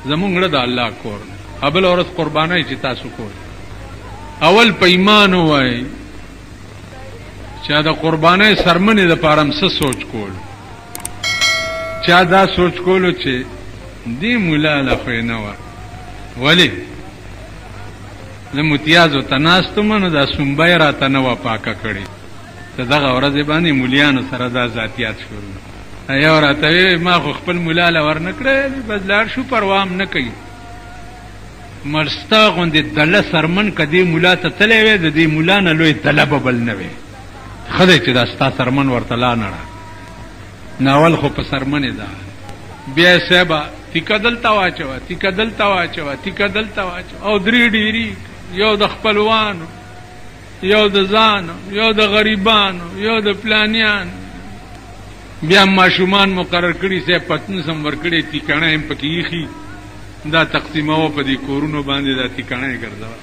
زمونږ د الله کور ابل ورځ قربانای چې تاسو کول اول په ایمان وای چا د قربانای سرمنې د پارم څه سوچ کول چا دا سوچ کولو چې دی مولا له خو نه و ولی زه متیازو ته ناستم نو دا سنبی راته نه وه پاکه کړې ته دغه ورځې باندې مولیانو سره دا ذاتیات شروع یو راته وی ما خو خپل مولا له ورنه کړی بس لاړ شو پروا هم نه کوي مرستا غوندې دله سرمن که دې مولا ته تلی وی د دې مولا نه لوی دله به بل نه وی ښه دی چې دا ستا سرمن ورته لا نړه ناول خو په سرمنې ده بیا یې صاحبه تیکه دلته واچوه تیکه دلته واچوه تیکه دلته واچوه او درې ډېري یو د خپلوانو یو د ځانو یو د غریبانو یو د پلانیانو بیا ماشومان مقرر کړي صاحب پتنوس هم ورکړی تیکڼه هم پکې ایښي دا تقسیموه په دې کورونو باندې دا تیکڼه یې ګرځوه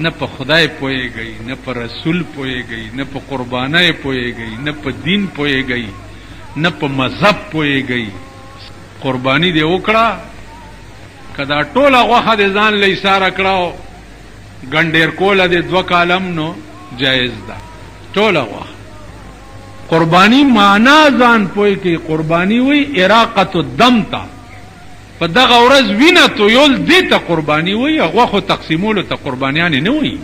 نه په خدای پوهېږئ نه په رسول پوهېږئ نه په قربانۍ پوهېږئ نه په دین پوهېږئ نه په مذهب پوهېږئ قربانی دې وکړه که دا ټوله غوښه دې ځان له ایساره کړه ګنډېر کوله دې 2 کالم نو جایز ده ټوله غوښه قربانی معنا ځان پوهې کې قربانی وی اراقة الدم ته په دغه ورځ وینه تویول دې ته قربانی وی غوښو تقسیمولو ته قربانیانې نه وی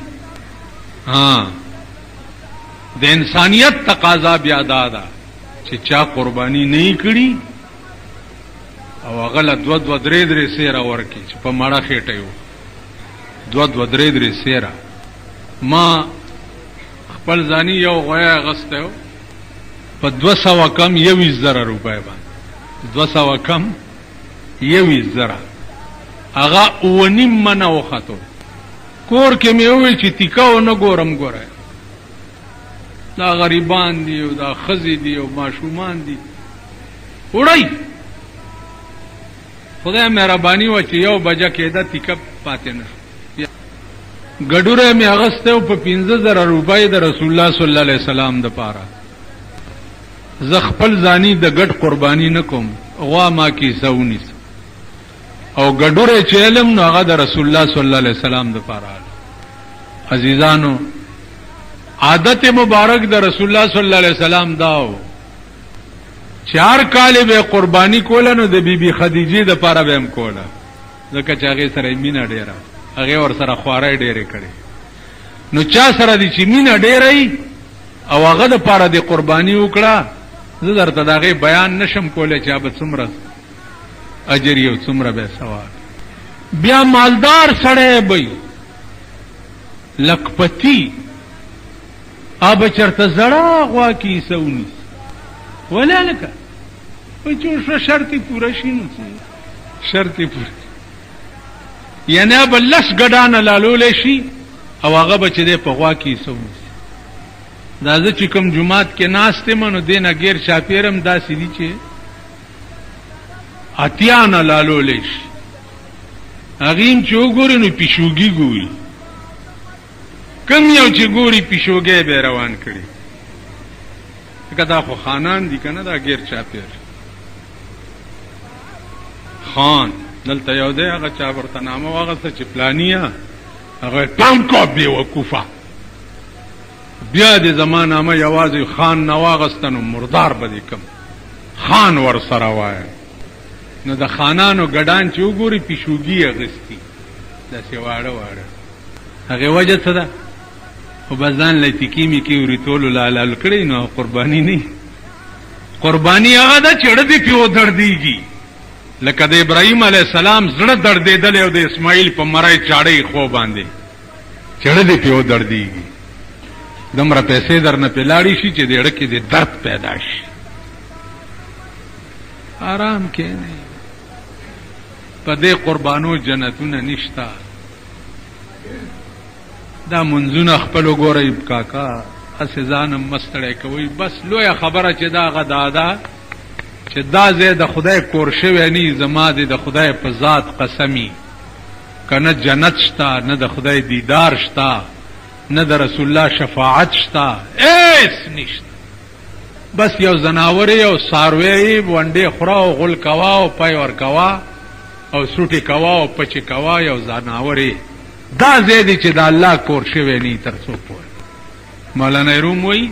د انسانیت تقاضا بیا دا ده چې چا قربانی نه کړي او هغه له 2 3 سیره ورکړي چې په مړه خېټه یو 2 3 سیره ما خپل ځاني یو غوی اغستی و په 200 کم 21,000 روپۍ باندې 200 کم 21,000 هغه 9.5 منه وختو کور کې مې وویل چې تیکه ونه ګورم ګوره دا غریبان دي او دا ښځې دي او ماشومان دي وړئ خدای مهرباني وه چې 1 بجه کېده تیکه پاتې نه شو ګډوره مې اغستی و په 15,000 روپۍ د رسول الله صلی الله علیه وسلم دپاره زه خپل ځاني د ګډ قرباني نه کوم غوا ما کیسه ونیسه او ګډوره چې علم نو هغه د رسول الله صلی الله علیه وسلم دپاره عزیزانو عادت مبارک د رسول الله صلی الله علیه وسلم دا و 4 کال به قربانی کوله نو د بیبي خدیجې دپاره به هم کوله ځکه چې هغې سره یې مینه ډېره هغې ورسره خوارۍ ډېرې کړې نو چا سره دي چې مینه ډېره او هغه دپاره دې قرباني وکړه زه درته د هغې بیان نشم کولی چې به څومره اجر یو څومره به ثواب بیا مالدار سړی به لکپتی به چېرته زړه غوا کیسه ونیسي ولی هلکه وایي چې اوس شرط یې پوره شي نو شرط یې پوره یعنی به 10 ګډانه لالولی شي او هغه به چې دی په غوا کیسه ونیسي دا زه چې کوم جومات کې ناست یم نو دې نه غیر چاپېره هم داسې دي چې 80 نه لالولی شي هغې هم چې وګورې نو پیشوګي ګوري کم یو چې ګوري پیشوګی به روان کړي که دا خو خانان دي که نه دا غیر چاپېر خان دلته یو دی هغه چا ورته نامه واغسته چې پلانیه هغه پام کو بېوقوفه بیا دې زما نامه یوازې خان نه واغسته نو مردار به دې کم خان ورسره وایه نو د خانانو ګډان چې وګوري پیشوګي اغستي داسې واړه واړه هغې وجه څه ده خو بس ځان له تیکې میکې وریتولو لالال کړی نو قرباني نه قرباني هغه ده چې زړه دې پې ودردېږي لکه د ابراهیم علیه السلام زړه دردېدلی او د اسماعیل په مرۍ چاړۍ خو باندې چې زړه دې پې ودردېږي دومره پیسې در نه پې لاړې شي چې د زړه کې دې درد پیدا شي آرام کښېنئ په دې قربانو جنتونه نشته دا منځونه خپل وګورئ کاکا هسې ځان هم مه ستړی کوئ بس لویه خبره چې دا هغه دا ده چې دا ځای د خدای کور شوی نه زما دې د خدای په ذات قسمي که نه جنت شته نه د خدای دیدار شته نه د رسول الله شفاعت شته هېڅ نشته بس یو زناور یې او څاروی یې ونډې خوره او غول کوه او پی ورکوه او سوټي کوا او پچې کوا یو ځاناورې دا ځای دی چې د الله کور شوی نه تر څو پورې. مولانا روم وایي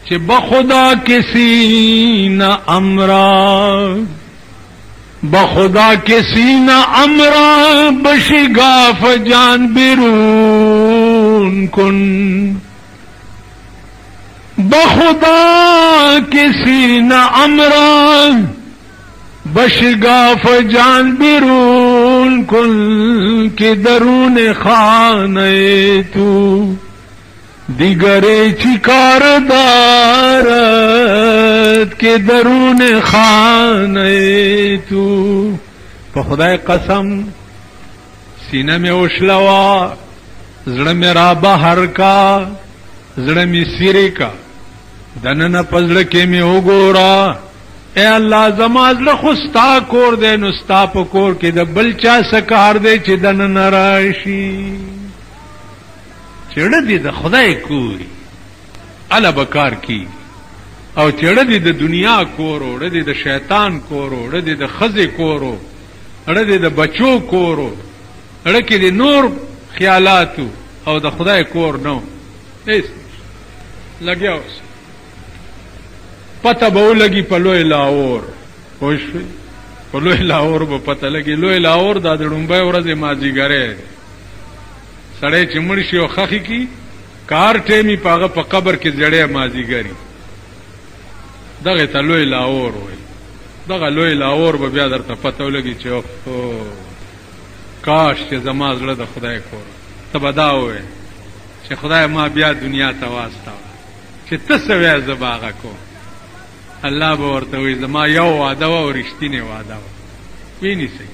چې بخدا کسی نہ امرا، بخدا کسی نہ امرا بشگاف جان بیرون کن، بخدا کسی نہ امرا بشگاف جان بیرون کن کہ درون خانه تو دیگره چی کار دارد که درون خانه تو. په خدای قسم سینه می اوشلوا، زړه می را بهر کا، زړه می سیری کا، دننه پزړه کې می وګورا. اے الله زما زړه خو ستا کور دی، نو ستا په کور کې د بل چا څه کار دی چې دننه راشي؟ چړه دی د خدای کوری الا بکار کی، او چړه دی د دنیا کورو، اړه دی د شیطان کورو، اړه دی د خزې کورو، اړه دی د بچو کورو، اړه کې د نور خیالاتو او د خدای کور نو. ایس لګیا اوس پته به ولګي په لوی لاهور، پوه شوې؟ په لوی لاهور به پته لګي. لوی لاهور دا د ډومبۍ ورځې مازدیګری سړی چې مړ شي او خخي کی کار ټیمي پاغه په قبر کې زړې مازیګری، دغه ته لوی لاهور وای. دغه لوی لاهور به بیا درته پته ولګي چې او کاش چې زما زړه د خدای کور. ته به دا ووایې چې خدای ما بیا دنیا ته واستاوه چې ته څه وایې زه به هغه کوم. الله به ورته وایي زما یو وعده وه او رښتینې وعده وه. وینیسئ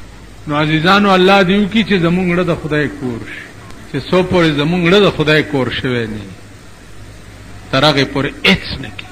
نو عزیزانو، الله دې وکړي چې زموږ زړه د خدای کور شي، چې څو پورې زموږ زړه د خدای کور شوی نه تر هغې پورې هېڅ نه کېږي.